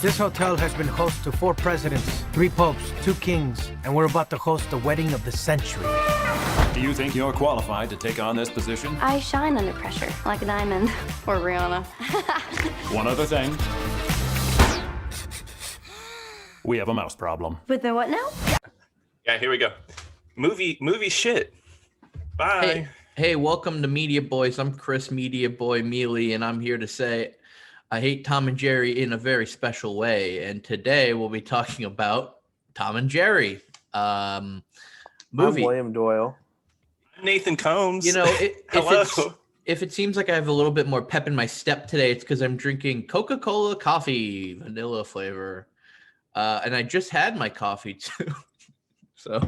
This hotel has been host to 4 presidents, 3 popes, 2 kings, and we're about to host the wedding of the century. Do you think you're qualified to take on this position? I shine under pressure, like a diamond. Or Rihanna. One other thing. We have a mouse problem. With the what now? Yeah, here we go. Movie shit. Bye. Hey, welcome to Media Boys. I'm Chris Media Boy Miele, and I'm here to say I hate Tom and Jerry in a very special way. And today we'll be talking about Tom and Jerry movie. I'm William Doyle. I'm Nathan Combs. You know, Hello. if it seems like I have a little bit more pep in my step today, it's because I'm drinking Coca-Cola coffee, vanilla flavor. And I just had my coffee too. So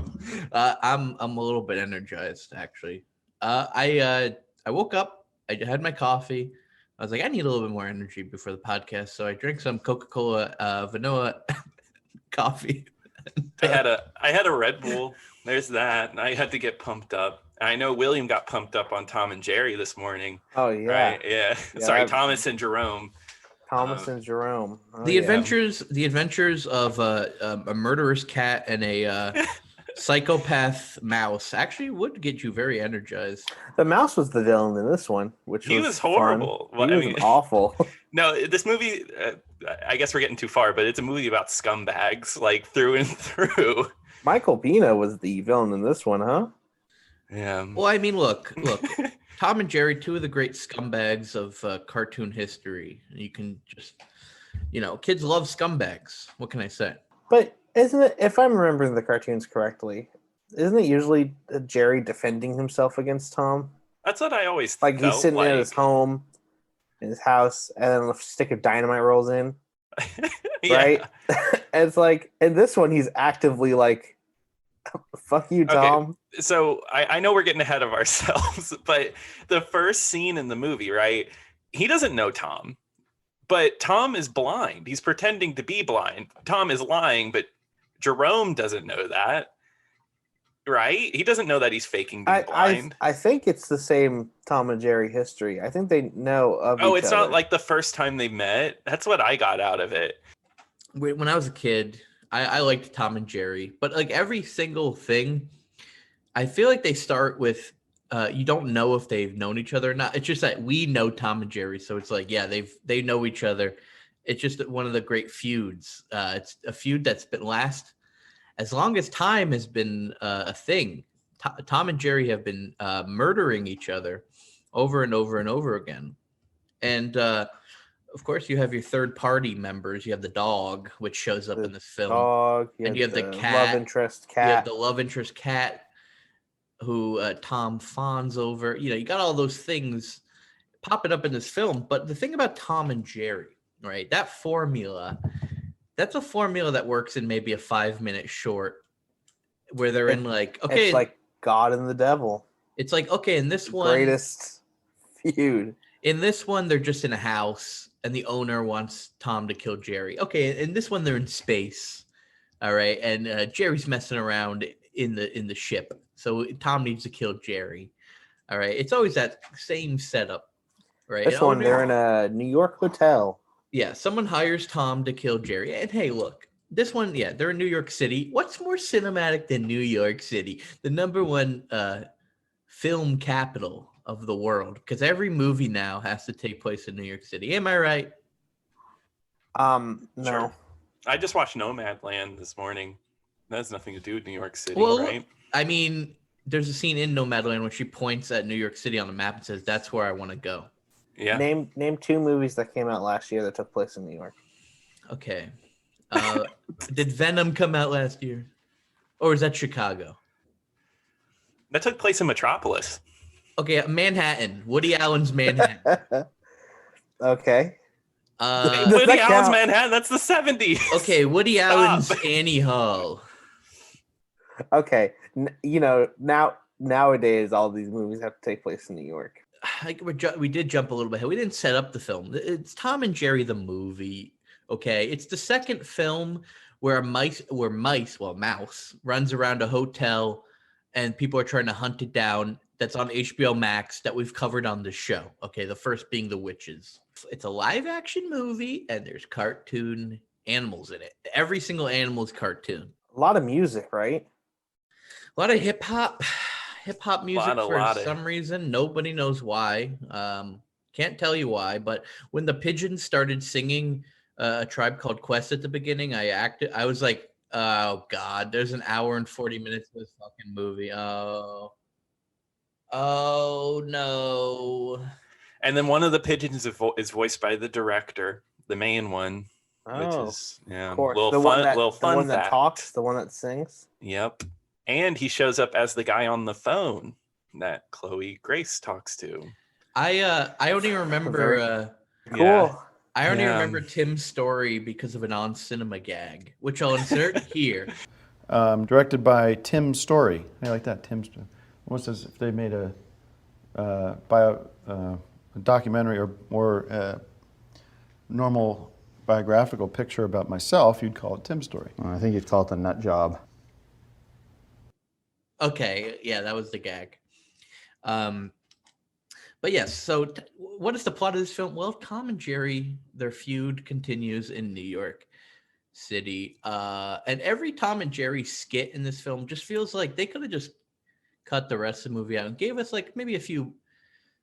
I'm a little bit energized, actually. I woke up, I had my coffee. I was like, I need a little bit more energy before the podcast, so I drank some Coca-Cola vanilla coffee. I had a Red Bull. There's that. And I had to get pumped up. I know William got pumped up on Tom and Jerry this morning. Oh yeah, right? Yeah. Sorry, Thomas and Jerome. Thomas and Jerome. Oh, the adventures of a murderous cat and a psychopath mouse actually would get you very energized. The mouse was the villain in this one, which he was horrible. Well, he was awful. No, this movie. I guess we're getting too far, but it's a movie about scumbags, like through and through. Michael Pena was the villain in this one, huh? Yeah. Well, I mean, look. Tom and Jerry, 2 of the great scumbags of cartoon history. You can just, kids love scumbags. What can I say? But isn't it, if I'm remembering the cartoons correctly, isn't it usually Jerry defending himself against Tom? That's what I always like he's sitting at his home, in his house, and then a stick of dynamite rolls in. Right? And it's like, in this one, he's actively like, fuck you, Tom. Okay. So I know we're getting ahead of ourselves, but the first scene in the movie, right? He doesn't know Tom, but Tom is blind. He's pretending to be blind. Tom is lying, but Jerome doesn't know that, right? He doesn't know that he's faking being blind. I think it's the same Tom and Jerry history. I think they know of each other. Oh, it's not like the first time they met? That's what I got out of it. When I was a kid, I liked Tom and Jerry, but like every single thing, I feel like they start with you don't know if they've known each other or not. It's just that we know Tom and Jerry, so it's like, yeah, they know each other. It's just one of the great feuds. It's a feud that's been last as long as time has been a thing. Tom and Jerry have been murdering each other over and over and over again, and of course, you have your third-party members. You have the dog, which shows up in this film. And you have the cat. Love interest cat. You have the love interest cat who Tom fawns over. You got all those things popping up in this film. But the thing about Tom and Jerry, right, that formula, that's a formula that works in maybe a 5-minute short where they're in like, okay. It's like God and the devil. It's like, okay, in this one. Greatest feud. In this one, they're just in a house. And the owner wants Tom to kill Jerry. Okay, in this one, they're in space. All right, and Jerry's messing around in the ship. So Tom needs to kill Jerry. All right, it's always that same setup, right? This one, they're in a New York hotel. Yeah, someone hires Tom to kill Jerry. And hey, look, this one, yeah, they're in New York City. What's more cinematic than New York City? The number one film capital of the world, because every movie now has to take place in New York City. Am I right? No. Sure. I just watched Nomadland this morning. That has nothing to do with New York City, well, right? I mean, there's a scene in Nomadland when she points at New York City on the map and says, "That's where I want to go." Yeah. Name 2 movies that came out last year that took place in New York. Okay. Did Venom come out last year? Or is that Chicago? That took place in Metropolis. Okay, Manhattan. Woody Allen's Manhattan. Okay. Woody Allen's Manhattan. That's the 70s. Okay, Woody Allen's Annie Hall. Okay, nowadays all these movies have to take place in New York. We did jump a little bit. We didn't set up the film. It's Tom and Jerry the movie. Okay, it's the second film where a mouse runs around a hotel and people are trying to hunt it down. That's on HBO Max that we've covered on the show. Okay, the first being The Witches. It's a live action movie and there's cartoon animals in it. Every single animal is cartoon. A lot of music, right? A lot of hip hop music for of- some reason. Nobody knows why. Can't tell you why. But when the pigeons started singing A Tribe Called Quest at the beginning, I was like, oh God, there's an hour and 40 minutes of this fucking movie. Oh no. And then one of the pigeons is voiced by the director, the main one, Oh, which is of course. little The fun, one that, little the fun one that fact. talks, the one that sings. Yep. And he shows up as the guy on the phone that Chloe Grace talks to. I only remember Cool. Yeah. I only Yeah. remember Tim's story because of an on cinema gag, which I'll insert here. Directed by Tim Story. I like that. Tim. What's this? If they made a documentary or more normal biographical picture about myself, you'd call it Tim Story. I think you'd call it the nut job. Okay, yeah, that was the gag. But yes, so what is the plot of this film? Well, Tom and Jerry, their feud continues in New York City. And every Tom and Jerry skit in this film just feels like they could have just cut the rest of the movie out and gave us like maybe a few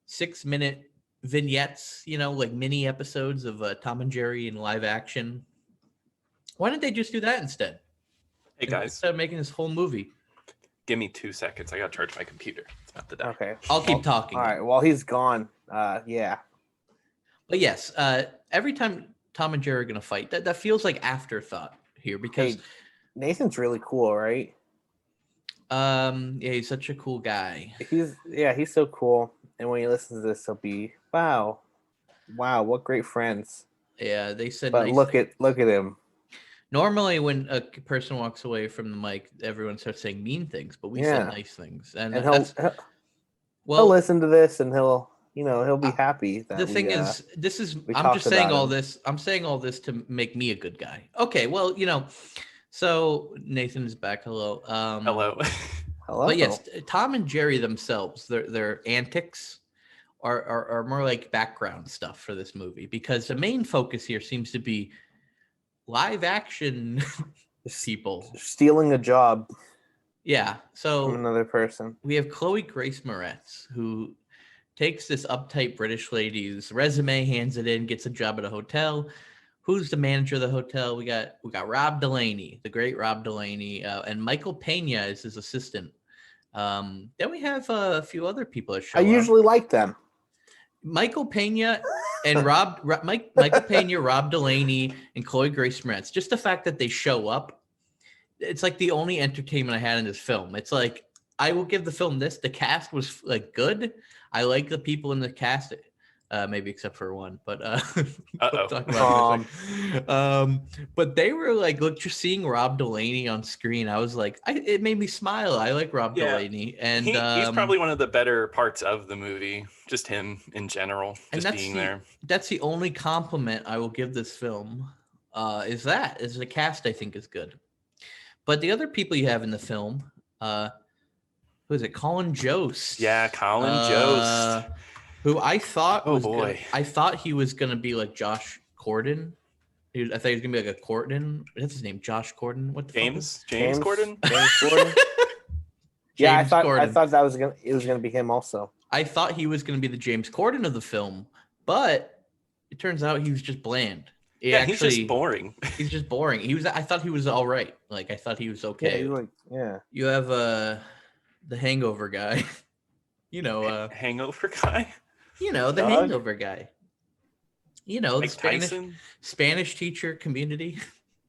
6-minute vignettes, like mini episodes of Tom and Jerry in live action. Why didn't they just do that instead? Hey guys, Instead of making this whole movie. give me 2 seconds. I gotta charge my computer. It's about to die. Okay. I'll keep talking. All right. While he's gone, yeah. But yes, every time Tom and Jerry are gonna fight, that feels like afterthought here because Hey, Nathan's really cool, right? yeah, he's such a cool guy. He's so cool. And when he listens to this, he'll be, wow, what great friends. Yeah, they said. But nice look things. at him. Normally, when a person walks away from the mic, everyone starts saying mean things, but we said Yeah. nice things, and And that's he'll well. listen to this and he'll be happy that The thing is, I'm talked just saying about all him. this. I'm saying all this to make me a good guy. Okay, well, so Nathan is back. Hello. Hello. hello. But yes, Tom and Jerry themselves, their antics are more like background stuff for this movie because the main focus here seems to be live action people. Stealing a job Yeah. from So another person. we have Chloe Grace Moretz, who takes this uptight British lady's resume, hands it in, gets a job at a hotel. Who's the manager of the hotel? We got Rob Delaney, the great Rob Delaney, and Michael Pena is his assistant. Then we have a few other people that show I up. usually like them. Michael Pena and Michael Pena, Rob Delaney, and Chloe Grace Moretz. Just the fact that they show up, it's like the only entertainment I had in this film. It's like I will give the film this. The cast was like good. I like the people in the cast, maybe except for one, but we'll talk about it in a second. But they were like, look, just seeing Rob Delaney on screen, I was like, it made me smile. I like Rob Yeah. Delaney, and He's probably one of the better parts of the movie. Just him in general, And just being there. That's the only compliment I will give this film. Is the cast I think is good, but the other people you have in the film, who is it? Colin Jost. Yeah, Colin Jost. Who I thought Oh, was boy. I thought he was gonna be like Josh Corden. I thought he was gonna be like a Corden. What's his name? Josh Corden. What the fuck James Corden. James Corden. Yeah, James I Corden. thought it was gonna be him also. I thought he was going to be the James Corden of the film, but it turns out he was just bland. He's just boring. He's just boring. I thought he was all right. Like I thought he was Yeah, okay. he's like, yeah. You have the Hangover guy. Hangover guy. The Doug? Hangover guy. The Mike Spanish Tyson. Spanish teacher community.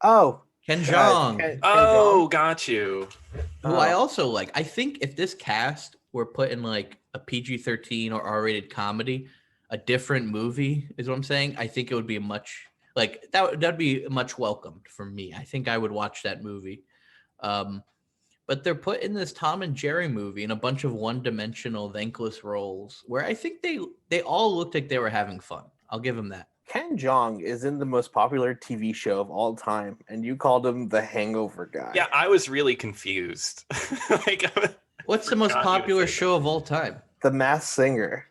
Oh, Ken Jeong. Ken Oh, got you. Who I also like. I think if this cast were put in like a PG-13 or R-rated comedy, a different movie is what I'm saying. I think it would be a much like that'd be much welcomed for me. I think I would watch that movie. But they're put in this Tom and Jerry movie in a bunch of one-dimensional, thankless roles where I think they all looked like they were having fun. I'll give them that. Ken Jeong is in the most popular TV show of all time, and you called him the Hangover guy. Yeah, I was really confused. What's the most forgot he was popular in show of all time? The Masked Singer.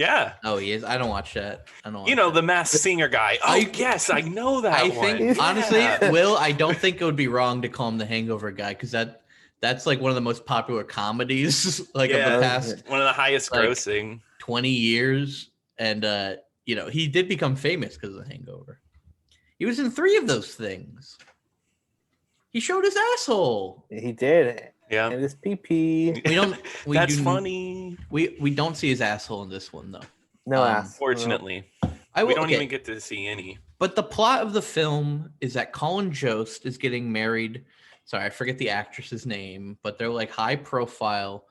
Yeah. Oh, he is. I don't watch that. I don't. Watch You know, that. the Masked Singer guy. Oh, yes, I know that I one. think honestly, Yeah. Will, I don't think it would be wrong to call him the Hangover guy because that's like one of the most popular comedies like of Yeah. the past One of the highest like, grossing. 20 years. And you know, he did become famous because of the Hangover. He was in 3 of those things. He showed his asshole. He did. Yeah. And his pee. That's funny. We don't see his asshole in this one though. No ass. Fortunately. We don't even get to see any. But the plot of the film is that Colin Jost is getting married. Sorry, I forget the actress's name, but they're like high profile,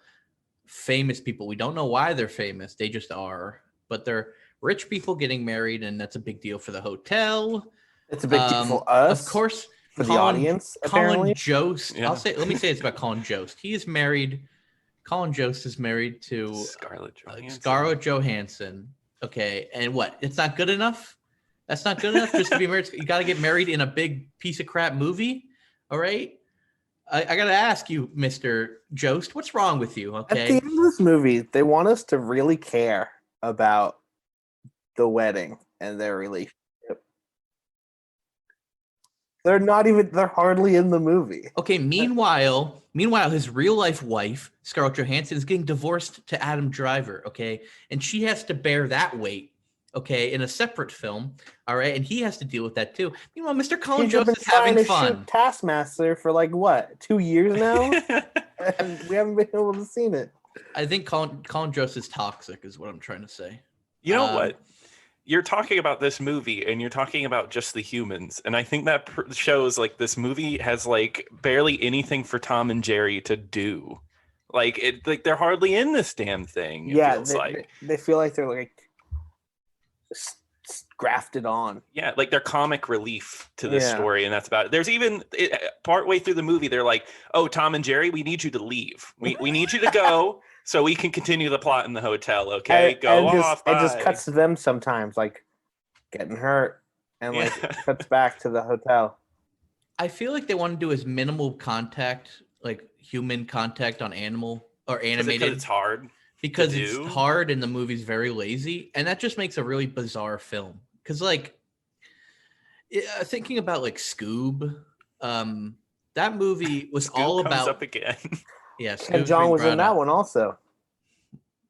famous people. We don't know why they're famous. They just are. But they're rich people getting married, and that's a big deal for the hotel. It's a big deal for us. Of course. For the audience, apparently. Colin Jost. Yeah. Let me say it's about Colin Jost. He is married. Colin Jost is married to Scarlett Johansson. Okay, and what? It's not good enough? That's not good enough just to be married. You got to get married in a big piece of crap movie. All right. I got to ask you, Mr. Jost, what's wrong with you? Okay. At the end of this movie, they want us to really care about the wedding and their relationship. They're hardly in the movie. Okay, meanwhile, his real life wife, Scarlett Johansson, is getting divorced to Adam Driver, okay? And she has to bear that weight, okay, in a separate film, all right? And he has to deal with that too. Meanwhile, Mr. Colin Jost is having fun. Taskmaster for like what, 2 years now? And we haven't been able to see it. I think Colin Jost is toxic, is what I'm trying to say. You know what? You're talking about this movie and you're talking about just the humans. And I think that shows like this movie has like barely anything for Tom and Jerry to do. Like they're hardly in this damn thing. They feel like they're like grafted on. Yeah, like they're comic relief to this story, and that's about it. There's even partway through the movie, they're like, "Oh, Tom and Jerry, we need you to leave. We need you to go so we can continue the plot in the hotel. Okay, go off." It just cuts to them sometimes, like getting hurt, and like cuts back to the hotel. I feel like they want to do as minimal contact, like human contact on animal or animated. Because it's hard. Because it's hard and the movie's very lazy, and that just makes a really bizarre film. Because like thinking about like Scoob, that movie was Scoob all comes about up again. Yeah, and John was in that one also.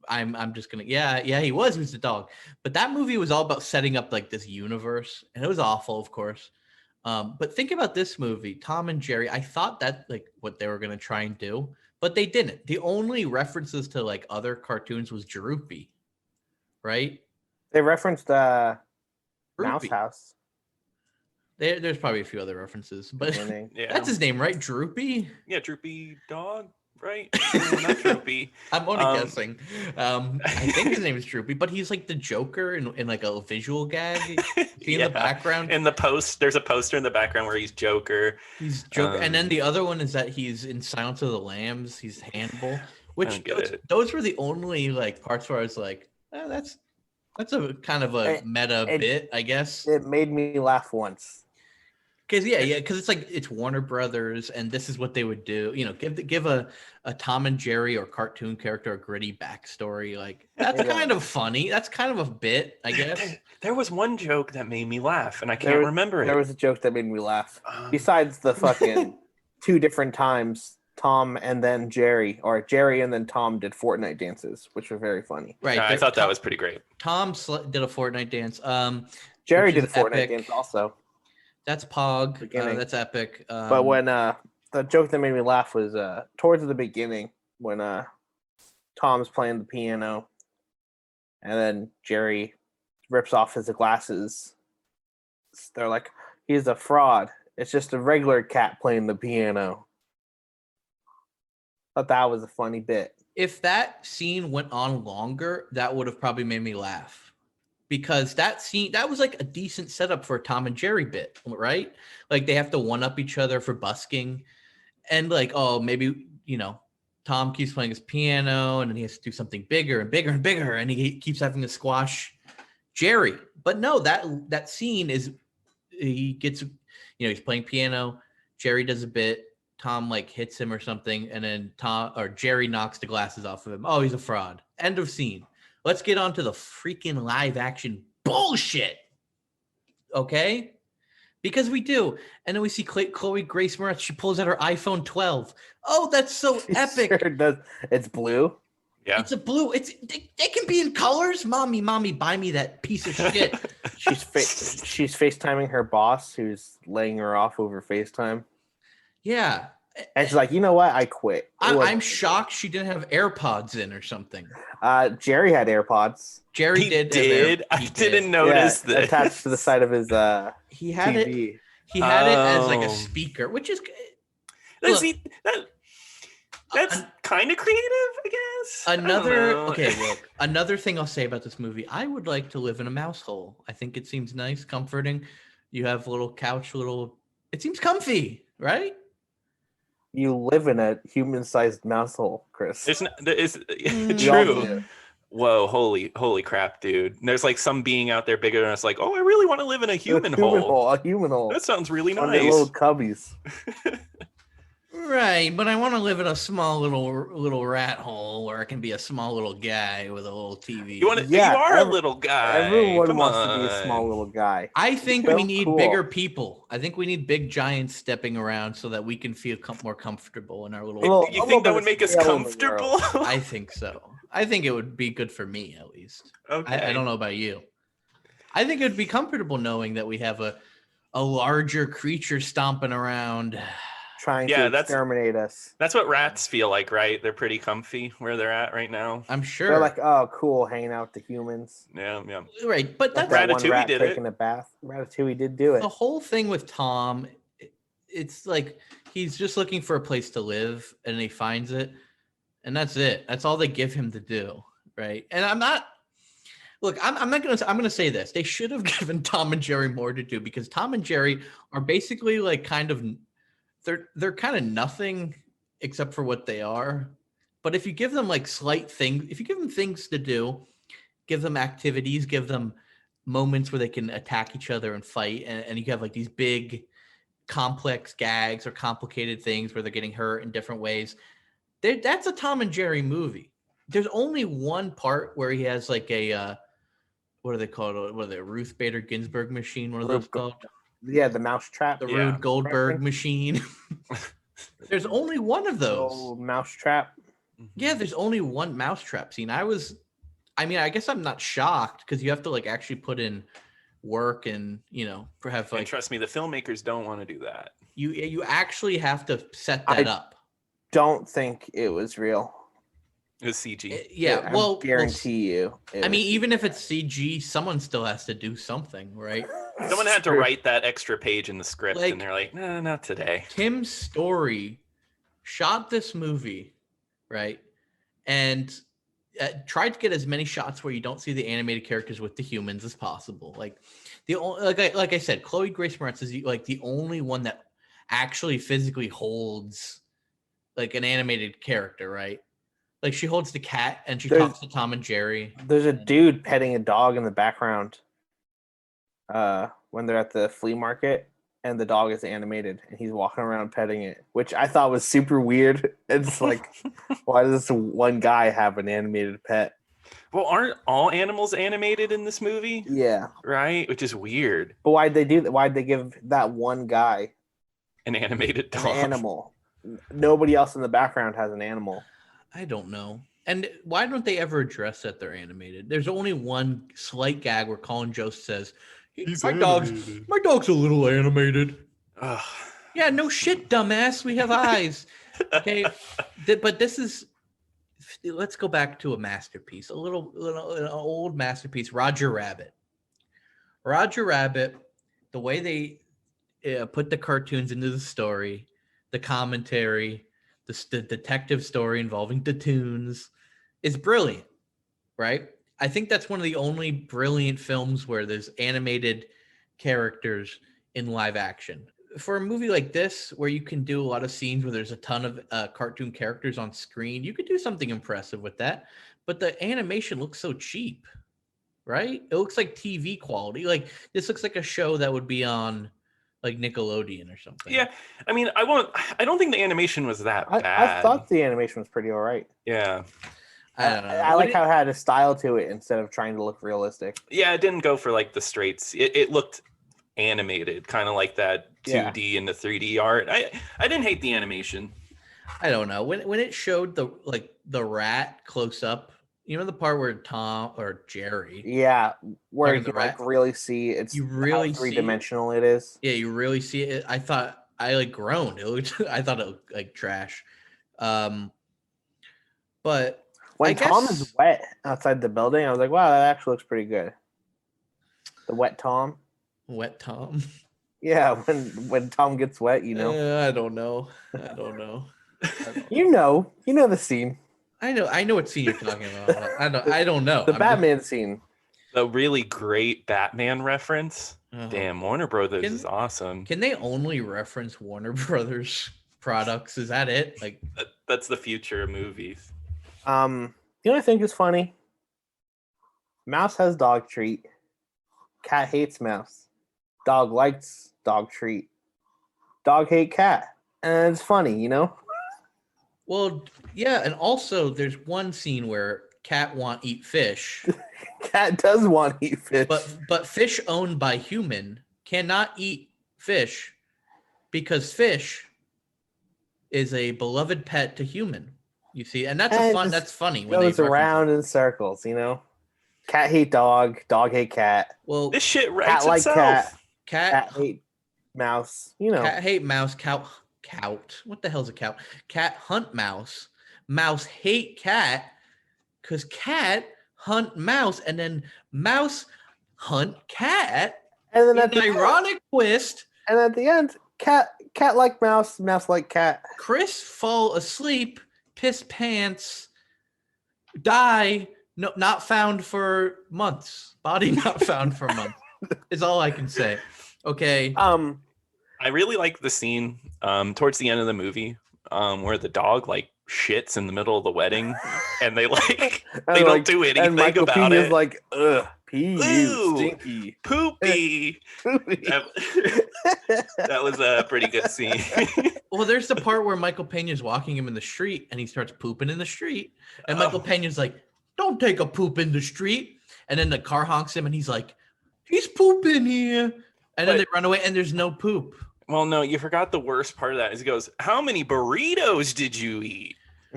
I'm just gonna he was the dog, but that movie was all about setting up like this universe, and it was awful, of course. But think about this movie, Tom and Jerry. I thought that like what they were gonna try and do, but they didn't. The only references to like other cartoons was Droopy, right? They referenced Mouse House. There's probably a few other references, but that's his name, right? Droopy? Yeah, Droopy Dog, right? No, not Droopy. I'm only guessing. I think his name is Droopy, but he's like the Joker in like a visual gag. See in the background? In the there's a poster in the background where he's Joker. He's Joker. And then the other one is that he's in Silence of the Lambs. He's Hannibal. Which those were the only like parts where I was like, that's a kind of a meta bit, I guess. It made me laugh once. Because it's like it's Warner Brothers, and this is what they would do. You know, give a Tom and Jerry or cartoon character a gritty backstory. Like that's kind of funny. That's kind of a bit, I guess. There was one joke that made me laugh, and I can't remember it. There was a joke that made me laugh. Besides the fucking 2 different times Tom and then Jerry, or Jerry and then Tom did Fortnite dances, which were very funny. Right. I thought that was pretty great. Tom did a Fortnite dance. Jerry did a Fortnite dance also. That's Pog. That's epic. But when the joke that made me laugh was towards the beginning when Tom's playing the piano and then Jerry rips off his glasses. They're like, he's a fraud. It's just a regular cat playing the piano. Thought that was a funny bit. If that scene went on longer, that would have probably made me laugh. Because that was like a decent setup for a Tom and Jerry bit, right? Like they have to one-up each other for busking. And like, oh, maybe, you know, Tom keeps playing his piano and then he has to do something bigger and bigger and bigger. And he keeps having to squash Jerry. But no, that scene is, he gets, you know, he's playing piano. Jerry does a bit. Tom like hits him or something. And then Jerry knocks the glasses off of him. Oh, he's a fraud. End of scene. Let's get on to the freaking live action bullshit. Okay? Because we do. And then we see Chloe Grace Moretz. She pulls out her iPhone 12. Oh, that's so epic. Sure does. It's blue. Yeah. It's a blue. They can be in colors. Mommy, buy me that piece of shit. She's FaceTiming her boss who's laying her off over FaceTime. Yeah. And she's like, you know what? I quit. I'm shocked she didn't have AirPods in or something. Jerry had AirPods. Jerry did. I didn't notice this. Attached to the side of his he had TV. it. He had it as like a speaker, which is That's kind of creative, I guess. Another thing I'll say about this movie, I would like to live in a mouse hole. I think it seems nice, comforting. You have a little couch, it seems comfy, right? You live in a human-sized mouse hole, Chris. It's We all true. do. Whoa, holy crap, dude. There's like some being out there bigger than us like, oh, I really want to live in a human hole. A human hole. That sounds really One of the nice. little cubbies. Right, but I want to live in a small little rat hole where I can be a small little guy with a little TV. You are a little guy. Everyone Come wants on. to be a small little guy. I think So we need cool. bigger people. I think we need big giants stepping around so that we can feel more comfortable in our little. You think that would make us comfortable? I think so. I think it would be good for me, at least. Okay. I don't know about you. I think it would be comfortable knowing that we have a larger creature stomping around. Trying to exterminate us. That's what rats feel like, right? They're pretty comfy where they're at right now. I'm sure. They're like, oh, cool, hanging out with the humans. Yeah. Right, but Like that's that one Ratatouille rat did it. taking a bath. Ratatouille did do it. the whole thing with Tom. It's like he's just looking for a place to live, and he finds it, and that's it. That's all they give him to do, right? And I'm not gonna say this. They should have given Tom and Jerry more to do because Tom and Jerry are basically like kind of. They're kind of nothing except for what they are. But if you give them like slight things, if you give them things to do, give them activities, give them moments where they can attack each other and fight, and you have like these big complex gags or complicated things where they're getting hurt in different ways. That's a Tom and Jerry movie. There's only one part where he has like a what are they called? What are they? Ruth Bader Ginsburg machine? What are those called? Yeah, the mouse trap. The Rube Goldberg machine. There's only one of those. Oh, mouse trap. Yeah, there's only one mousetrap scene. I guess I'm not shocked because you have to like actually put in work and perhaps like. And trust me, the filmmakers don't want to do that. You actually have to set that up. Don't think it was real. It was CG. Yeah, I guarantee you. Even if it's CG, someone still has to do something, right? Someone had to write that extra page in the script, and they're like, "No, not today." Tim Story shot this movie, right, and tried to get as many shots where you don't see the animated characters with the humans as possible. Like I said, Chloe Grace Moretz is like the only one that actually physically holds like an animated character, right? Like she holds the cat and she talks to Tom and Jerry. There's a dude petting a dog in the background when they're at the flea market, and the dog is animated and he's walking around petting it, which I thought was super weird. It's like, why does this one guy have an animated pet? Well, aren't all animals animated in this movie? Yeah. Right? Which is weird. But why'd they do that? Why'd they give that one guy an animated dog? An animal. Nobody else in the background has an animal. I don't know. And why don't they ever address that they're animated? There's only one slight gag where Colin Jost says, my dog's a little animated. Ugh. Yeah, no shit, dumbass. We have eyes. Okay. But let's go back to a masterpiece, an old masterpiece, Roger Rabbit. Roger Rabbit, the way they put the cartoons into the story, the commentary, the detective story involving the tunes is brilliant, right? I think that's one of the only brilliant films where there's animated characters in live action. For a movie like this, where you can do a lot of scenes where there's a ton of cartoon characters on screen, you could do something impressive with that. But the animation looks so cheap, right? It looks like TV quality. Like this looks like a show that would be on like Nickelodeon or something. Yeah, I mean, I don't think the animation was that bad. I thought the animation was pretty all right. Yeah. I don't know. I like how it had a style to it instead of trying to look realistic. Yeah, it didn't go for like the straights. It looked animated, kind of like that 2D and the 3D art. I didn't hate the animation. I don't know. When it showed the rat close up, you know the part where Tom or Jerry. Yeah, where you the can like really see you really how three-dimensional it is. Yeah, you really see it. I thought I like groaned. It looked, I thought it looked like trash. But when Tom is wet outside the building, I was like, wow, that actually looks pretty good. The wet Tom. Wet Tom. Yeah, when Tom gets wet, you know. I don't know. You know the scene. I know what scene you're talking about. I don't know. The Batman scene. The really great Batman reference. Damn, Warner Brothers is awesome. Can they only reference Warner Brothers products? Is that it? Like that's the future of movies. You know what I think is funny? Mouse has dog treat. Cat hates mouse. Dog likes dog treat. Dog hate cat. And it's funny, you know? Well, yeah, and also there's one scene where cat want eat fish. Cat does want to eat fish. But fish owned by human cannot eat fish because fish is a beloved pet to human. You see, and that's that's funny when goes around in circles, you know. Cat hate dog, dog hate cat. Well, this shit writes cat like itself. cat hate mouse, you know. Cat hate mouse, cow. What the hell's a cow? Cat hunt mouse. Mouse hate cat because cat hunt mouse, and then mouse hunt cat. And then at the ironic twist. And at the end, cat like mouse, mouse like cat. Chris fall asleep, piss pants, die, no, not found for months. Body not found for months. Is all I can say. Okay. I really like the scene towards the end of the movie where the dog like shits in the middle of the wedding and they like they don't do anything and Michael about Pena's it. Like, ugh, pee, Ew, stinky, poopy. That was a pretty good scene. Well, there's the part where Michael Pena's walking him in the street and he starts pooping in the street. And Michael Pena's like, don't take a poop in the street. And then the car honks him and he's like, he's pooping here. And then they run away and there's no poop. Well, no, you forgot the worst part of that is he goes, how many burritos did you eat?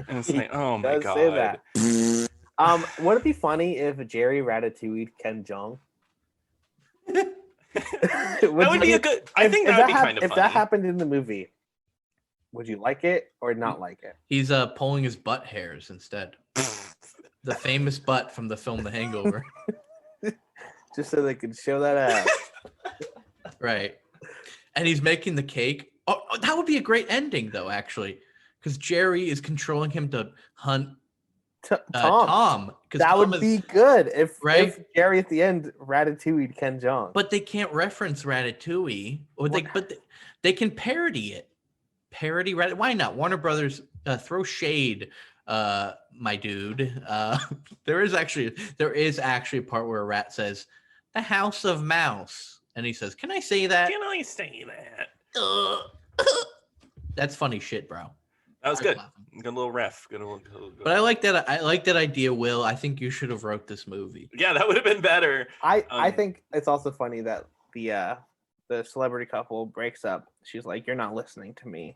And it's like, oh my God. Say that. Would it be funny if Jerry Ratatouille Ken Jeong? That would be a good. I think that would be kind of funny. If that happened in the movie, would you like it or not like it? He's pulling his butt hairs instead. The famous butt from the film The Hangover. Just so they could show that ass. Right. And he's making the cake. Oh, that would be a great ending, though, actually, because Jerry is controlling him to hunt Tom. That would be good if Jerry at the end Ratatouille Ken Jeong. But they can't reference Ratatouille, or they can parody it. Parody Ratatouille. Why not? Warner Brothers, throw shade, my dude. There is actually a part where a rat says, "The House of Mouse." And he says, "Can I say that? Can I say that?" That's funny shit, bro. That was good. Good little ref. Good. But I like that. I like that idea, Will. I think you should have wrote this movie. Yeah, that would have been better. I think it's also funny that the celebrity couple breaks up. She's like, "You're not listening to me.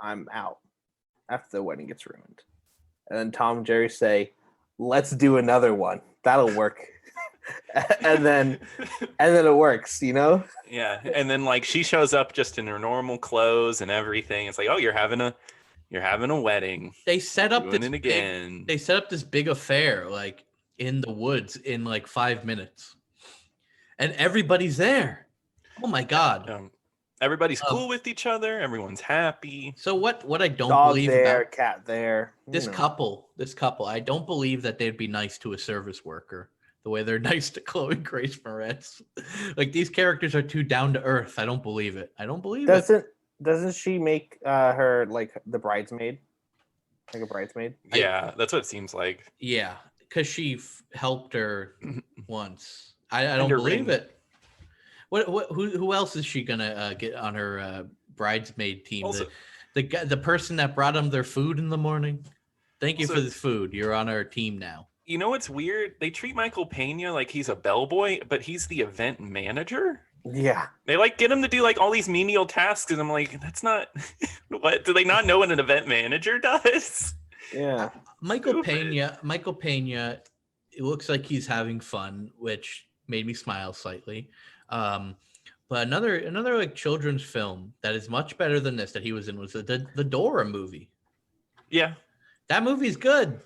I'm out." After the wedding gets ruined, and then Tom and Jerry say, "Let's do another one. That'll work." and then it works, you know? Yeah. And then like she shows up just in her normal clothes and everything. It's like, oh, you're having a wedding. They set up They set up this big affair like in the woods in like 5 minutes. And everybody's there. Oh my God. Everybody's cool with each other. Everyone's happy. So what I don't Dog believe there, about cat there. This couple, I don't believe that they'd be nice to a service worker the way they're nice to Chloe Grace Moretz. Like these characters are too down to earth. I don't believe it. Doesn't she make her like the bridesmaid? Like a bridesmaid? Yeah, that's what it seems like. Yeah, because she helped her once. I don't believe it. Who else is she gonna get on her bridesmaid team? Also, the person that brought them their food in the morning. Thank you for this food. You're on our team now. You know what's weird? They treat Michael Pena like he's a bellboy, but he's the event manager. Yeah. They like get him to do like all these menial tasks, and I'm like, that's not what do they not know what an event manager does? Yeah. Michael Pena, it looks like he's having fun, which made me smile slightly. But another like children's film that is much better than this that he was in was the Dora movie. Yeah. That movie's good.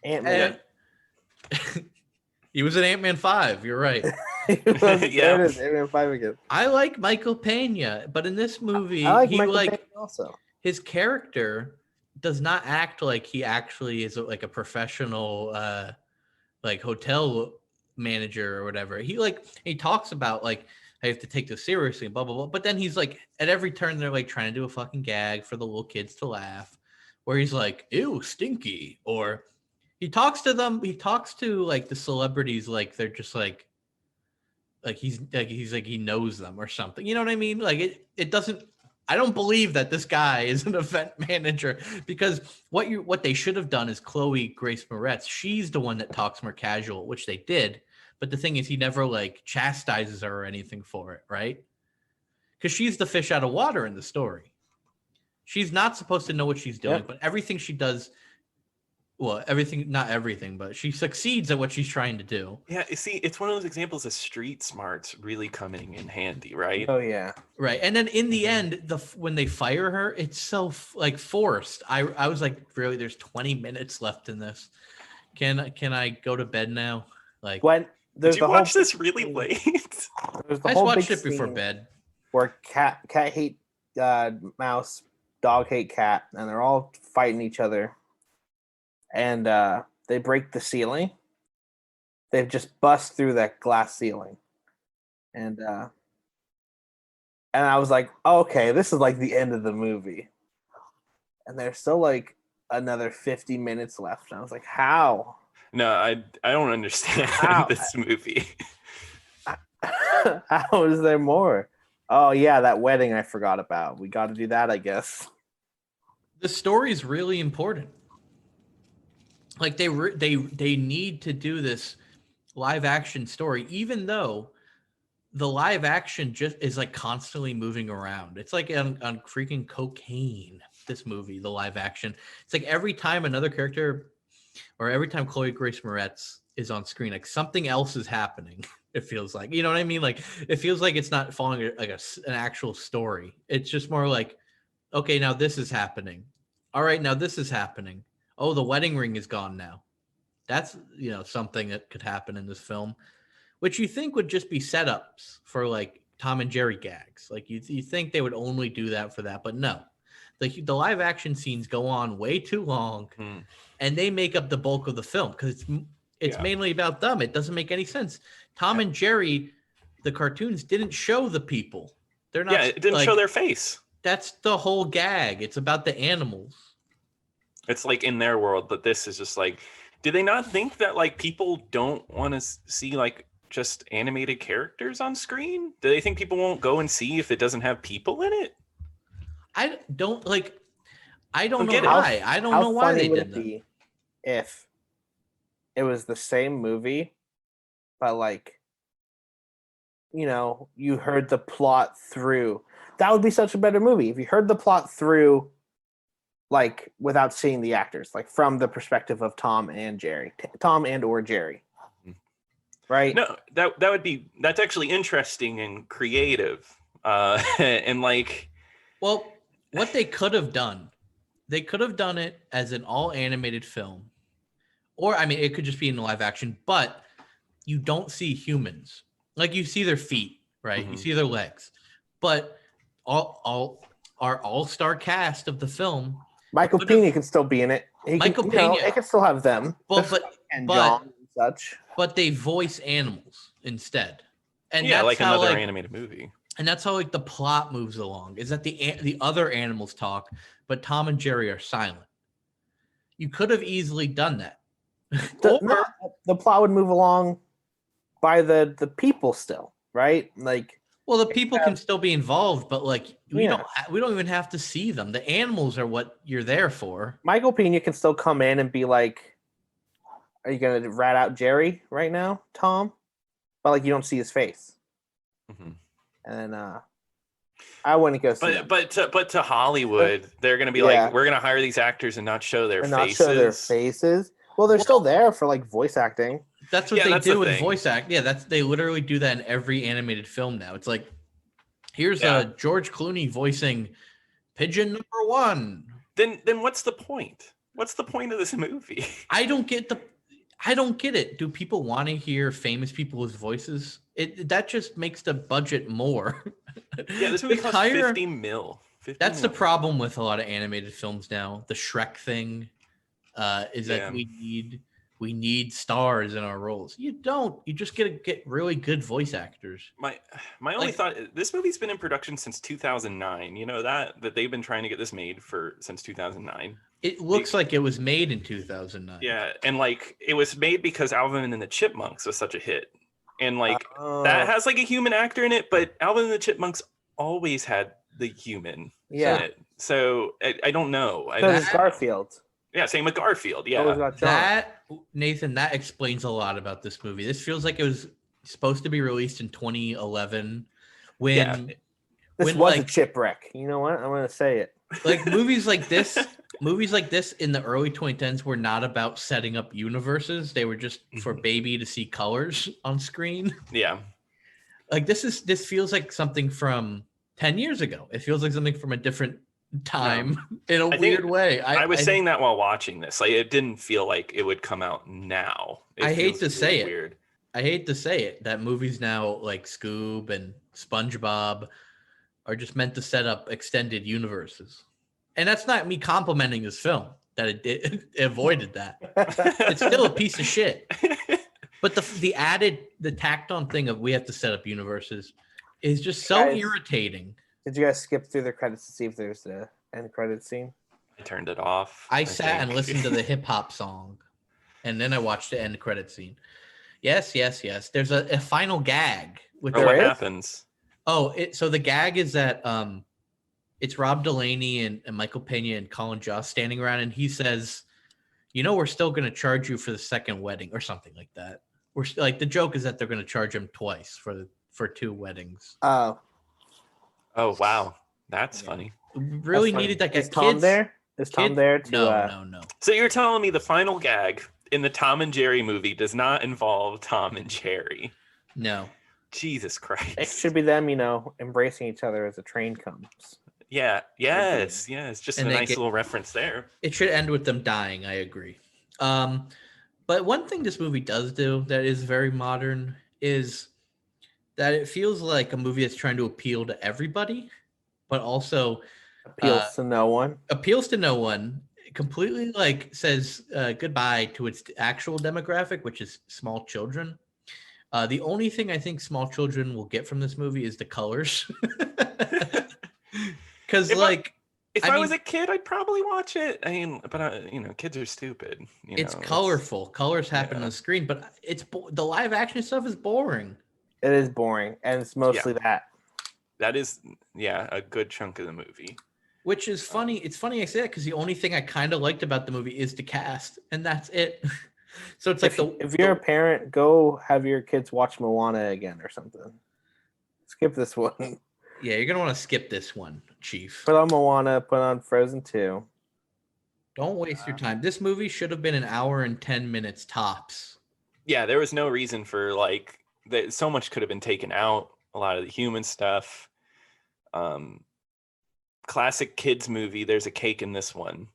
Ant-Man. He was in Ant-Man 5. You're right. Yeah. There it is. Ant-Man 5 again. I like Michael Pena, but in this movie, I like he Michael like Pena also. his character does not act like he actually is like a professional like hotel manager or whatever. He talks about like I have to take this seriously and blah blah blah. But then he's like at every turn they're like trying to do a fucking gag for the little kids to laugh, where he's like, ew, stinky, or he talks to them. He talks to like the celebrities like they're just like he's like he knows them or something. You know what I mean? Like it doesn't. I don't believe that this guy is an event manager, because what they should have done is Chloe Grace Moretz. She's the one that talks more casual, which they did. But the thing is, he never like chastises her or anything for it, right? Because she's the fish out of water in the story. She's not supposed to know what she's doing, but everything she does. Well, not everything, but she succeeds at what she's trying to do. Yeah, you see, it's one of those examples of street smarts really coming in handy, right? Oh, yeah. Right. And then in the end, when they fire her, it's so like forced. I was like, really, there's 20 minutes left in this. Can I go to bed now? Like, did you watch this really late? I watched it before bed. Where cat hate mouse, dog hate cat, and they're all fighting each other. And they break the ceiling. They've just bust through that glass ceiling. And I was like, okay, this is like the end of the movie. And there's still like another 50 minutes left. And I was like, how? No, I don't understand this movie. How is there more? Oh, yeah, that wedding I forgot about. We got to do that, I guess. The story is really important. Like they need to do this live action story, even though the live action just is like constantly moving around. It's like on freaking cocaine. This movie, the live action, it's like every time another character, or every time Chloe Grace Moretz is on screen, like something else is happening. It feels like, you know what I mean? Like it feels like it's not following like an actual story. It's just more like, okay, now this is happening. All right, now this is happening. Oh, the wedding ring is gone now. That's, something that could happen in this film, which you think would just be setups for like Tom and Jerry gags. Like you think they would only do that for that, but no. The live action scenes go on way too long, and they make up the bulk of the film because it's mainly about them. It doesn't make any sense. Tom and Jerry, the cartoons didn't show the people. They're not. Yeah, it didn't show their face. That's the whole gag. It's about the animals. It's like in their world, but this is just like, do they not think that like people don't want to see like just animated characters on screen? Do they think people won't go and see if it doesn't have people in it? I don't know why. I don't know why they did that. If it was the same movie, but like, you heard the plot through. That would be such a better movie if you heard the plot through, like without seeing the actors, like from the perspective of Tom and or Jerry. Right? No, that's actually interesting and creative. And like, well, what they could have done it as an all animated film, or I mean, it could just be in live action, but you don't see humans. Like you see their feet, right? You see their legs, but our all-star cast of the film. Michael Pena can still be in it. Michael Pena, it can still have them. And John and such. But they voice animals instead, and yeah, that's like how, another animated movie. And that's how like the plot moves along. Is that the other animals talk, but Tom and Jerry are silent. You could have easily done that. The plot would move along by the people still, right? Like, Well, the people can still be involved, but like we Yeah. we don't even have to see them. The animals are what you're there for. Michael Pena can still come in and be like, "Are you gonna rat out Jerry right now, Tom?" But like you don't see his face, Mhm. and I wouldn't go see them. But to Hollywood, they're gonna be Yeah. like, we're gonna hire these actors and not show their and faces. not show their faces. Well, they're still there for like voice acting. That's what Yeah, they that's do the with thing. voice act. Yeah, they literally do that in every animated film now. It's like, here's Yeah. George Clooney voicing Pigeon number 1. Then what's the point? What's the point of this movie? I don't get it. Do people want to hear famous people's voices? That just makes the budget more. Yeah, this movie cost 50 mil. 50 That's the mil. problem with a lot of animated films now. The Shrek thing is that Yeah. we need stars in our roles. You don't. You just get really good voice actors. My only Like- thought, this movie's been in production since 2009. You know that they've been trying to get this made since 2009. It looks like it was made in 2009. Yeah, and like it was made because Alvin and the Chipmunks was such a hit, and like Oh. that has like a human actor in it, but Alvin and the Chipmunks always had the human Yeah. in it. So I don't know. So does Garfield. Yeah, same with Garfield. Yeah, Always got John. That Nathan, that explains a lot about this movie. This feels like it was supposed to be released in 2011 when Yeah. This when, was a like- chipwreck. You know what? I'm gonna say it. like movies like this in the early 2010s were not about setting up universes. They were just for baby to see colors on screen. yeah. Like this feels like something from 10 years ago. It feels like something from a different time in a I think weird way. I was saying that while watching this. Like it didn't feel like it would come out now. I hate feels to say really it. Weird. I hate to say it, that movies now like Scoob and SpongeBob are just meant to set up extended universes. And that's not me complimenting this film that it avoided that. It's still a piece of shit. But the tacked on thing of we have to set up universes is just so Guys. irritating. Did you guys skip through the credits to see if there's the end credit scene? I turned it off. I sat and think. listened to the hip hop song, and then I watched the end credit scene. Yes. There's a final gag with Oh, what There is? happens? so the gag is that it's Rob Delaney and Michael Pena and Colin Jost standing around, and he says, we're still going to charge you for the second wedding or something like that. We're like, the joke is that they're going to charge him twice for 2 weddings. Oh, Oh wow, that's funny. We really that's needed funny. that guy. Is Tom there? Is Tom kids- there to? No. So you're telling me the final gag in the Tom and Jerry movie does not involve Tom and Jerry? No. Jesus Christ. It should be them, embracing each other as a train comes. Yeah. Yes. Just And a they nice get- little reference there. It should end with them dying. I agree. But one thing this movie does do that is very modern is that it feels like a movie that's trying to appeal to everybody, but also Appeals to no one. appeals to no one. Completely like says goodbye to its actual demographic, which is small children. The only thing I think small children will get from this movie is the colors. Because If I I was mean- a kid, I'd probably watch it. I mean, but kids are stupid. it's colorful. Colors happen yeah. on the screen, but the live action stuff is boring. It is boring, and it's mostly that. That is, a good chunk of the movie. Which is funny. It's funny I say that because the only thing I kind of liked about the movie is the cast, and that's it. So it's like If you're a parent, go have your kids watch Moana again or something. Skip this one. yeah, you're gonna want to skip this one, Chief. Put on Moana. Put on Frozen 2. Don't waste your time. This movie should have been an hour and 10 minutes tops. Yeah, there was no reason for that. So much could have been taken out. A lot of the human stuff. Classic kids movie. There's a cake in this one,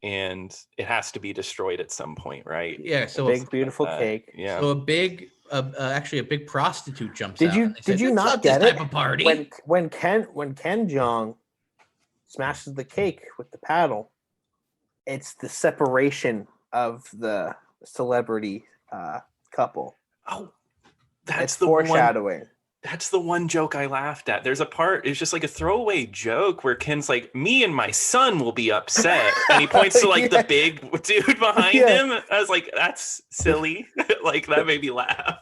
and it has to be destroyed at some point, right? Yeah, so Big beautiful cake. Yeah. so a big, actually a big prostitute jumps Did out. you- and they did said, you "It's not this get it? type of party?" When Ken Jeong smashes the cake with the paddle, it's the separation of the celebrity couple. Oh, that's It's the one. foreshadowing. That's the one joke I laughed at. There's a part, it's just like a throwaway joke where Ken's like, me and my son will be upset. And he points to like Yeah. the big dude behind Yeah. him. I was like, that's silly. Like that made me laugh.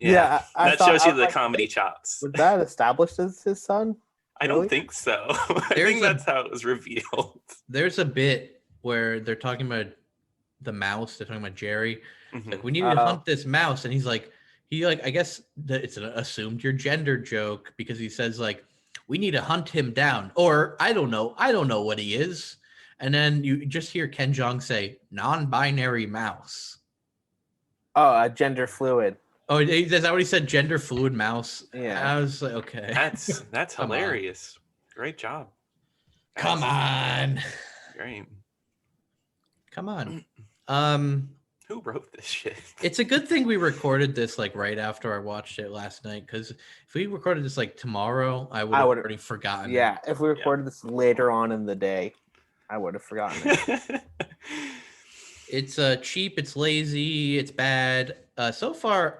Yeah, I that thought- shows I you was the like, comedy chops. Was that established as his son? I Really? don't think so. I There's think a- that's how it was revealed. There's a bit where they're talking about the mouse. They're talking about Jerry. It's Mhm. like, we need to hunt this mouse, and he's like, I guess that it's an assumed your gender joke because he says like, we need to hunt him down, or I don't know what he is, and then you just hear Ken Jeong say non-binary mouse. Oh, gender fluid. Oh, is that what he said? Gender fluid mouse. Yeah. I was like, okay, That's Come on. hilarious. Great job. come on, Great. come on. Who wrote this shit? It's a good thing we recorded this like right after I watched it last night, because if we recorded this like tomorrow, I would have would've- already forgotten. Yeah, if we recorded this later on in the day, I would have forgotten it. It's cheap, it's lazy, it's bad. So far,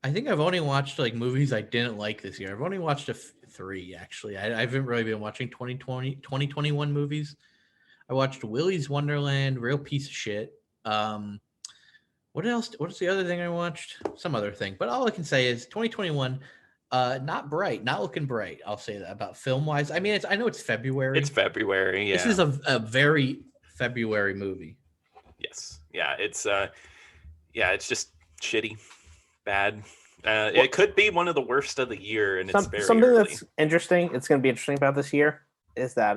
I think I've only watched like movies I didn't like this year. I've only watched 3 actually. I haven't really been watching 2021 movies. I watched Willy's Wonderland, real piece of shit. What else? What's the other thing I watched? Some other thing. But all I can say is 2021, not bright, not looking bright. I'll say that about film wise. I mean, I know it's February. It's February. Yeah. This is a very February movie. Yes. Yeah. It's just shitty, bad. It could be one of the worst of the year, and it's very something early. that's interesting. It's going to be interesting about this year is that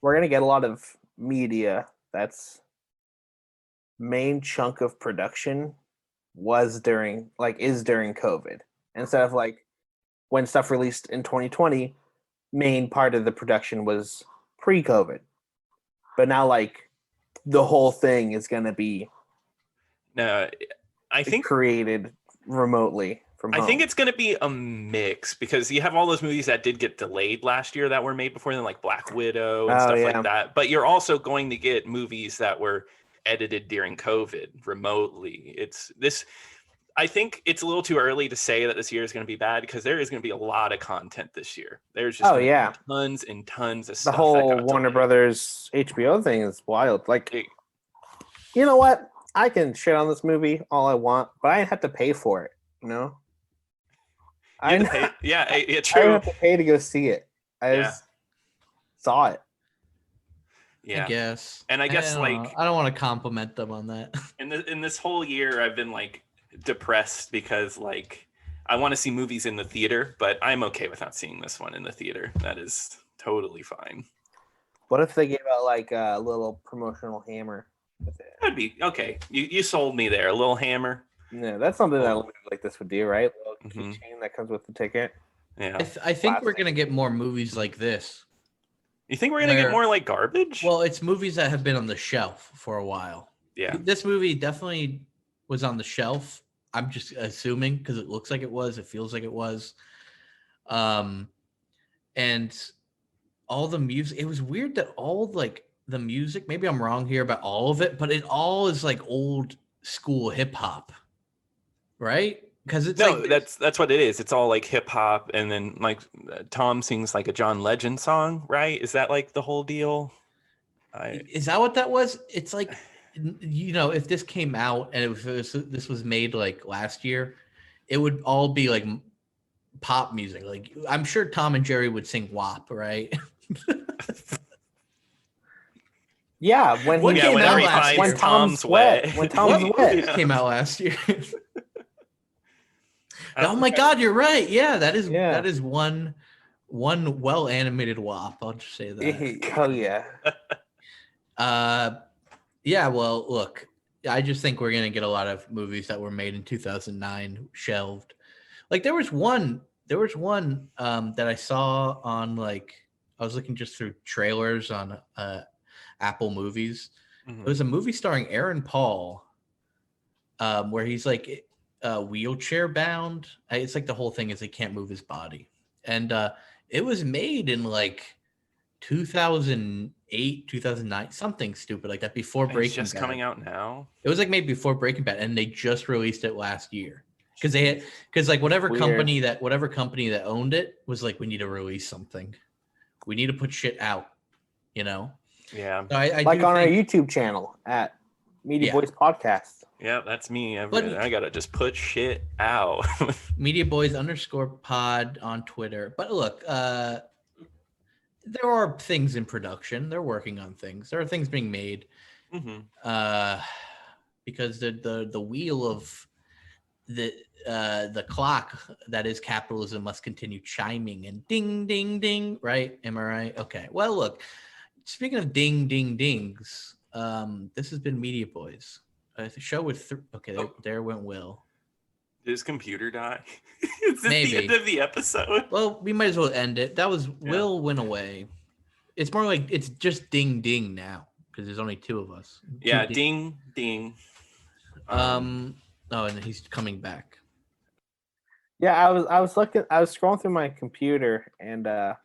we're going to get a lot of media that's main chunk of production is during COVID, instead of like when stuff released in 2020, main part of the production was pre-COVID, but now like the whole thing is going to be No, I think created remotely from home. I think it's going to be a mix because you have all those movies that did get delayed last year that were made before then, like Black Widow and stuff like that. But you're also going to get movies that were edited during COVID remotely. I think it's a little too early to say that this year is going to be bad because there is going to be a lot of content this year. There's just tons and tons of the stuff. whole Warner Brothers HBO thing is wild. Like, you know what? I can shit on this movie all I want, but I have to pay for it. You know, I true. I have to pay to go see it. I just saw it. Yeah, I guess. And I guess I don't want to compliment them on that. In this whole year, I've been like depressed because like I want to see movies in the theater, but I'm okay with not seeing this one in the theater. That is totally fine. What if they gave out like a little promotional hammer with it? That'd be okay. You sold me there. A little hammer. Yeah, that's something that a movie like this would do, right? A little keychain that comes with the ticket. Yeah, I think we're gonna get more movies like this. You think we're gonna get more like garbage? Well, it's movies that have been on the shelf for a while. Yeah, this movie definitely was on the shelf. I'm just assuming because it looks like it was, it feels like it was. And all the music, it was weird that all like the music, maybe I'm wrong here about all of it, but it all is like old school hip hop, right? Because it's that's what it is. It's all like hip hop, and then like Tom sings like a John Legend song, right? Is that like the whole deal? Is that what that was? It's like, you know, if this came out and this was made like last year, it would all be like pop music. Like I'm sure Tom and Jerry would sing WAP, right? Yeah, when Tom's Wet came out last year. Oh my God, you're right. Yeah, that is one well animated WAP. I'll just say that. Oh yeah. Yeah. Well, look, I just think we're gonna get a lot of movies that were made in 2009 shelved. Like there was one that I saw on like I was looking just through trailers on Apple Movies. Mm-hmm. It was a movie starring Aaron Paul, where he's like wheelchair bound. It's like the whole thing is he can't move his body, and it was made in like 2008, 2009, something stupid like that before Breaking Bad. It's just coming out now. It was like made before Breaking Bad, and they just released it last year because like whatever company that owned it was like, we need to release something, we need to put shit out, you know. Yeah, so I like on our YouTube channel at Media Yeah. Boys podcast. Yeah, that's me. But- I gotta just put shit out. mediaboys_pod on Twitter. But look, there are things in production. They're working on things. There are things being made. hmm Because the wheel of the clock that is capitalism must continue chiming and ding ding ding, right? Am I right? Okay. Well, look, speaking of ding ding dings, this has been Media Boys. The show with there went Will. Did his computer die? Is this Maybe. the end of the episode? Well, we might as well end it. That was Will went away. It's more like it's just ding ding now because there's only two of us. Yeah, Two ding ding. Oh, and he's coming back. Yeah, I was scrolling through my computer and I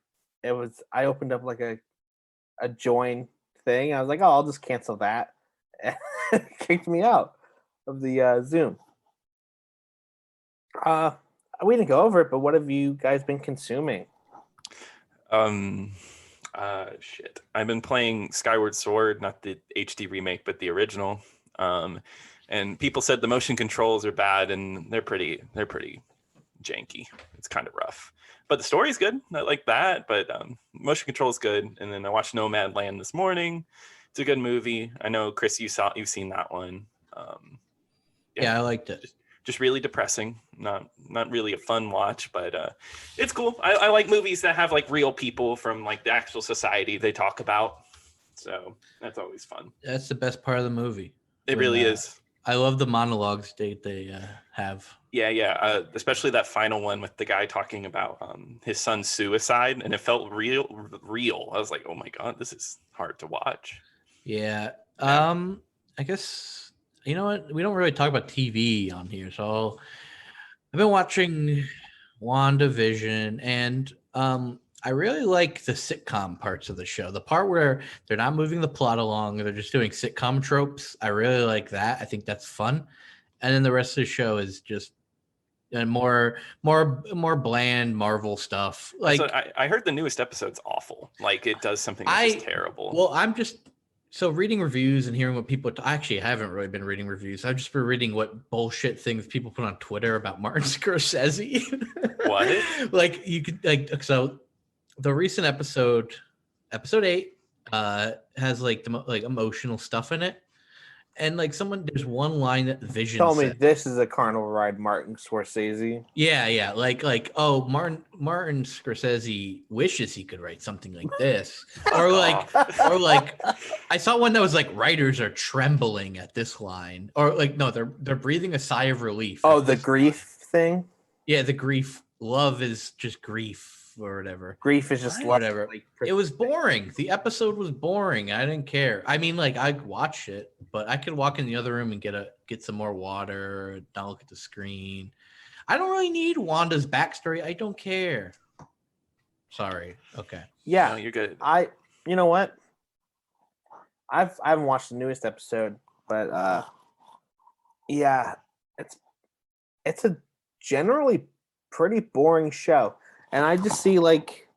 opened up like a join thing. I was like, oh, I'll just cancel that. And it kicked me out of the Zoom. We didn't go over it, but what have you guys been consuming? Shit. I've been playing Skyward Sword, not the HD remake, but the original. And people said the motion controls are bad, and they're pretty janky. It's kind of rough, but the story's good. I like that, but motion control is good. And then I watched Nomadland this morning. It's a good movie. I know, Chris, you've seen that one. Yeah, I liked it. Just really depressing. Not really a fun watch, but it's cool. I like movies that have like real people from like the actual society they talk about. So that's always fun. That's the best part of the movie. It really is. I love the monologues they have. Yeah. Especially that final one with the guy talking about his son's suicide, and it felt real. I was like, oh my God, this is hard to watch. Yeah. I guess, you know what? We don't really talk about TV on here. So I've been watching WandaVision, and I really like the sitcom parts of the show. The part where they're not moving the plot along, they're just doing sitcom tropes. I really like that. I think that's fun. And then the rest of the show is just more bland Marvel stuff. Like, So I heard the newest episode's awful. Like it does something that's just terrible. Well, I'm just reading reviews and hearing what people. Actually, I haven't really been reading reviews. I've just been reading what bullshit things people put on Twitter about Martin Scorsese. What? Like you could so. The recent episode 8, has like the emotional stuff in it, and like there's one line that Vision Tell me said. this is a carnival ride, Martin Scorsese. Yeah, like oh, Martin Scorsese wishes he could write something like this, or like I saw one that was like writers are trembling at this line, or like no, they're breathing a sigh of relief. Oh, the grief thing. Yeah, the grief. Love is just grief. Or whatever. Grief is just whatever. Like, it was boring. The episode was boring. I didn't care. I mean, like I'd watch it, but I could walk in the other room and get some more water, not look at the screen. I don't really need Wanda's backstory. I don't care. Sorry. Okay. Yeah, No, you're good. You know what? I haven't watched the newest episode, but yeah, it's a generally pretty boring show. And I just see like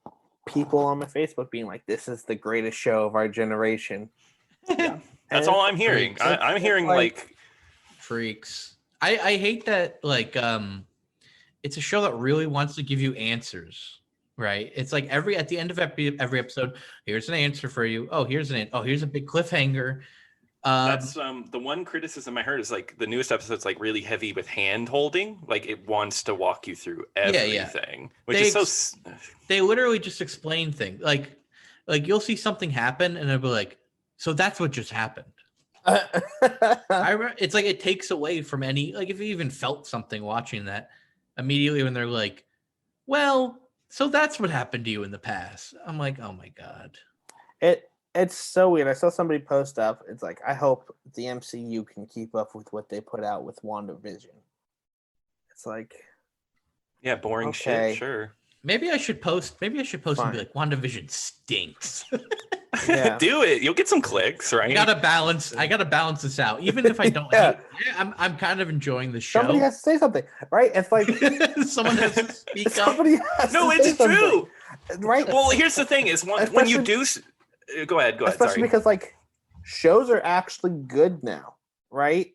people on my Facebook being like, "This is the greatest show of our generation." Yeah. That's all I'm hearing. I'm hearing like freaks. I hate that. Like, it's a show that really wants to give you answers, right? It's like at the end of every episode, here's an answer for you. Oh, here's a big cliffhanger. That's the one criticism I heard is like the newest episode's like really heavy with hand holding. Like it wants to walk you through everything, which is so. They literally just explain things. Like you'll see something happen, and they'll be like, "So that's what just happened." It's like it takes away from any if you even felt something watching that immediately when they're like, "Well, so that's what happened to you in the past." I'm like, "Oh my God." It's so weird. I saw somebody post up. It's like, I hope the MCU can keep up with what they put out with WandaVision. It's like, yeah, boring shit. Sure. Maybe I should post and be Fine. like, WandaVision stinks. Yeah. Do it. You'll get some clicks, right? I gotta balance this out. Even if I don't hate it, I'm kind of enjoying the show. Somebody has to say something, right? It's like someone has to speak up. somebody has No, to it's say something, true. right? Well, here's the thing: is when you do. Go ahead. Especially Sorry. because like shows are actually good now. right?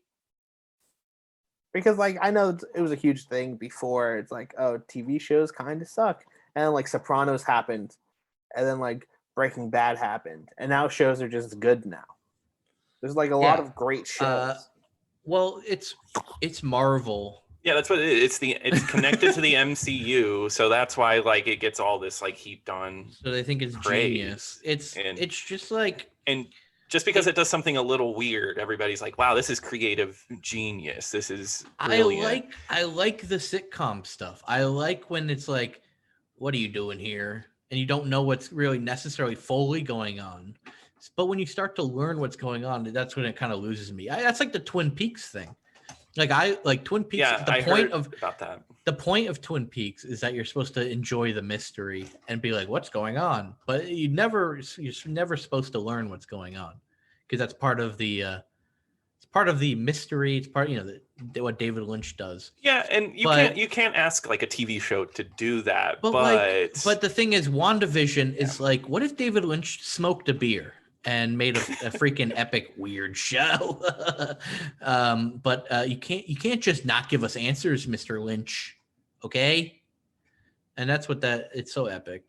Because like I know it was a huge thing before. It's like, oh, TV shows kind of suck, and then, like Sopranos happened, and then like Breaking Bad happened, and now shows are just good now. There's like a lot of great shows. Well, it's Marvel. Yeah, that's what it is. It's connected to the MCU, so that's why like it gets all this like heaped on. So they think it's praise. genius. It's just like, and just because it does something a little weird, everybody's like, "Wow, this is creative genius. This is brilliant." I like the sitcom stuff. I like when it's like, "What are you doing here?" and you don't know what's really necessarily fully going on. But when you start to learn what's going on, that's when it kind of loses me. That's like the Twin Peaks thing. I like Twin Peaks. Yeah, I heard about that. The point of Twin Peaks is that you're supposed to enjoy the mystery and be like, "What's going on?" But you're never supposed to learn what's going on, because that's part of the mystery. It's part, what David Lynch does. Yeah, and you can't ask like a TV show to do that. But the thing is, WandaVision is like, what if David Lynch smoked a beer and made a freaking epic weird show? But you can't just not give us answers, Mr. Lynch. Okay? And that's what it's so epic.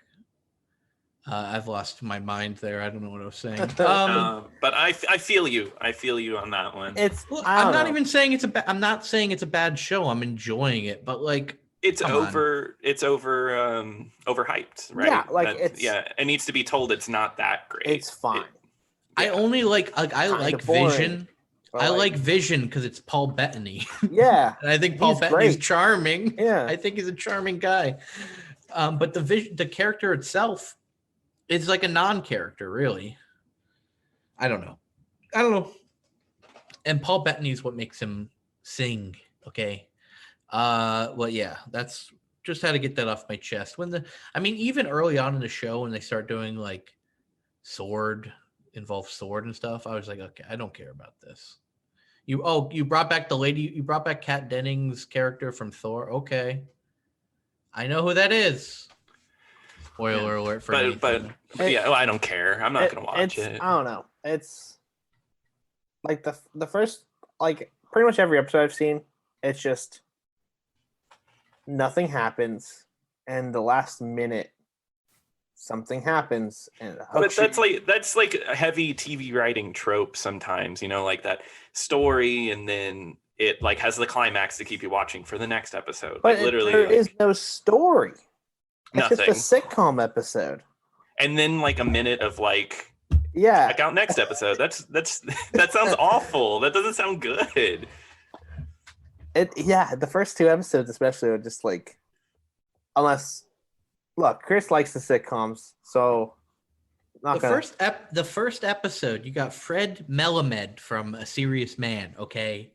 I've lost my mind there. I don't know what I was saying. But I feel you. I feel you on that one. I'm not even saying I'm not saying it's a bad show. I'm enjoying it, but like it's overhyped, right? Yeah, like it needs to be told it's not that great. It's fine. I only like Vision. Boring. I like Vision because it's Paul Bettany. Yeah. And I think Paul Bettany's charming. Yeah. I think he's a charming guy. But the character itself is like a non-character, really. I don't know. And Paul Bettany is what makes him sing. Okay. Well, yeah, that's just how to get that off my chest. Even early on in the show, when they start doing like sword and stuff, I was like, okay, I don't care about this. You brought back you brought back Kat Dennings' character from Thor. Okay. I know who that is. Spoiler alert for me. But I don't care. I'm not going to watch it. I don't know. It's like the first, like pretty much every episode I've seen, it's just nothing happens, and the last minute something happens, and that's like a heavy TV writing trope sometimes. Like that story, and then it like has the climax to keep you watching for the next episode. But literally, there is no story. It's nothing. just a sitcom episode. And then like a minute of like, yeah, check out next episode. That sounds awful. That doesn't sound good. The first two episodes especially are just like, look, Chris likes the sitcoms, so the first episode, you got Fred Melamed from A Serious Man. Okay,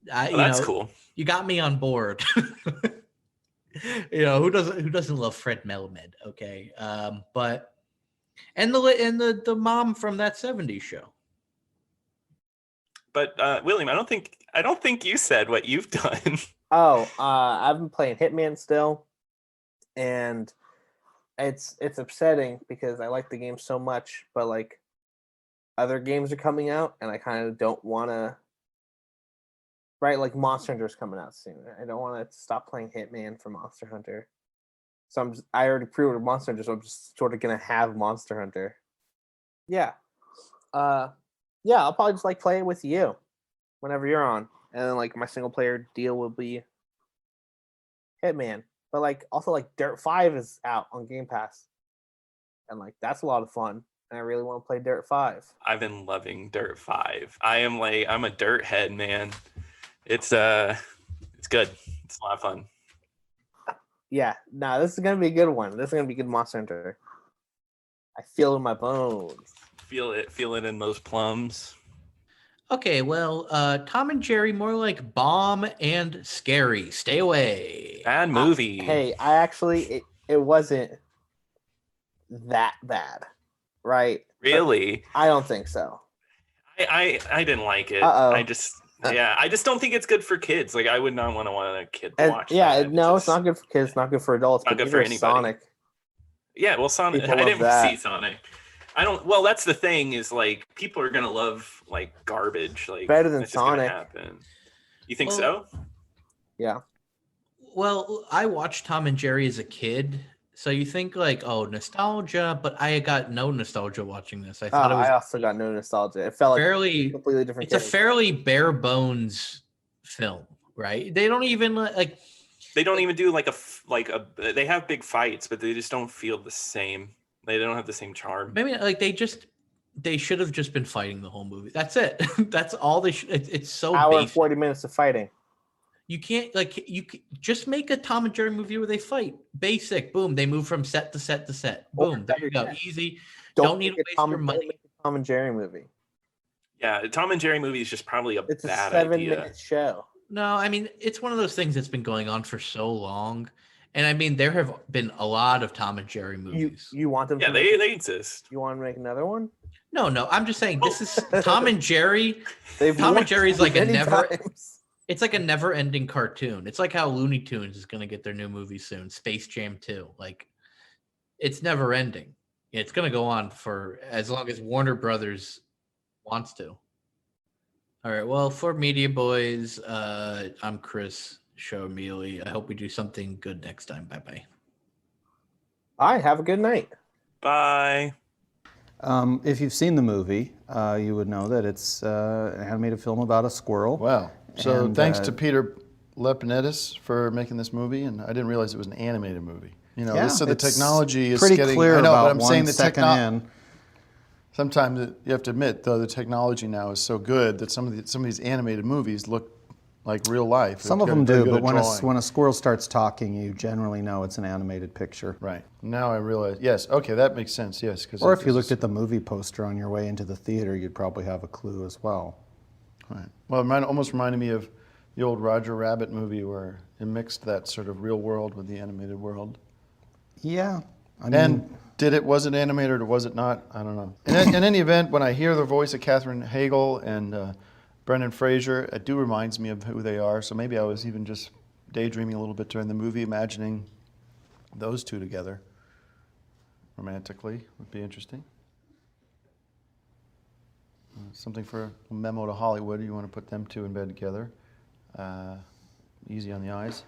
that's cool. You got me on board. Who doesn't love Fred Melamed? Okay, but the mom from That 70s Show. But William, I don't think you said what you've done. I've been playing Hitman still, and it's upsetting because I like the game so much, but like other games are coming out, and I kind of don't want to. Right, like Monster Hunter's coming out soon. I don't want to stop playing Hitman for Monster Hunter. So I already pre-ordered Monster Hunter, so I'm just sort of gonna have Monster Hunter. Yeah. I'll probably just like play it with you whenever you're on. And then like my single player deal will be Hitman. But like also like Dirt 5 is out on Game Pass. And like that's a lot of fun. And I really want to play Dirt 5. I've been loving Dirt 5. I'm a dirt head, man. It's good. It's a lot of fun. Yeah, this is gonna be a good one. This is gonna be a good Monster Hunter. I feel it in my bones. Feel it in those plums. Okay, well, Tom and Jerry, more like bomb and scary. Stay away. Bad movie. Hey, I actually it wasn't that bad, right? Really? But I don't think so. I didn't like it. Uh-oh. I just don't think it's good for kids. Like I would not want a kid to watch. Yeah, that. no, it's not good for kids. Not good for adults. Not good for anybody. Sonic. Yeah, well, Sonic. People I didn't love that. see Sonic. I don't. Well, that's the thing is like people are gonna love like garbage. Like Better than that's just gonna Sonic. happen. You think Well, so? Yeah. Well, I watched Tom and Jerry as a kid, so you think like, oh, nostalgia, but I got no nostalgia watching this. I thought it was I also got no nostalgia. It felt like fairly, completely different. it's a fairly bare bones film, right? They don't even like. They don't even do like a. They have big fights, but they just don't feel the same. They don't have the same charm. Maybe like they should have just been fighting the whole movie. That's it. That's all they should. It's so hour and basic. 40 minutes of fighting. You can't just make a Tom and Jerry movie where they fight. Basic. Boom. They move from set to set to set. Boom. There you go. Easy. Don't need to waste your money. Don't make a Tom and Jerry movie. Yeah, a Tom and Jerry movie is just probably It's a bad 7-minute show. No, I mean, it's one of those things that's been going on for so long. And I mean, there have been a lot of Tom and Jerry movies. You want them? Yeah, to they exist. You want to make another one? No. I'm just saying this is Tom and Jerry. They've Tom and worked Jerry's like a many never. times. It's like a never-ending cartoon. It's like how Looney Tunes is going to get their new movie soon, Space Jam 2. Like, it's never-ending. It's going to go on for as long as Warner Brothers wants to. All right. Well, for Media Boys, I'm Chris. Show Miele. I hope we do something good next time. Bye-bye. All right. Have a good night. Bye. If you've seen the movie, you would know that it's an animated film about a squirrel. Wow. So And, thanks to Peter Lepinidis for making this movie, and I didn't realize it was an animated movie. You know, Yeah, so the it's technology is pretty getting clear I know, about but I'm 1 saying the second in. Sometimes you have to admit, though, the technology now is so good that some of these animated movies look like real life. Some of them do, but when a squirrel starts talking, you generally know it's an animated picture. Right. Now I realize, yes, okay, that makes sense, yes. Or if you looked at the movie poster on your way into the theater, you'd probably have a clue as well. Right. Well, it almost reminded me of the old Roger Rabbit movie where it mixed that sort of real world with the animated world. Yeah. And was it animated or was it not? I don't know. In any event, when I hear the voice of Katherine Hagel and Brendan Fraser, it reminds me of who they are. So maybe I was even just daydreaming a little bit during the movie, imagining those two together romantically would be interesting. Something for a memo to Hollywood. You want to put them two in bed together. Easy on the eyes.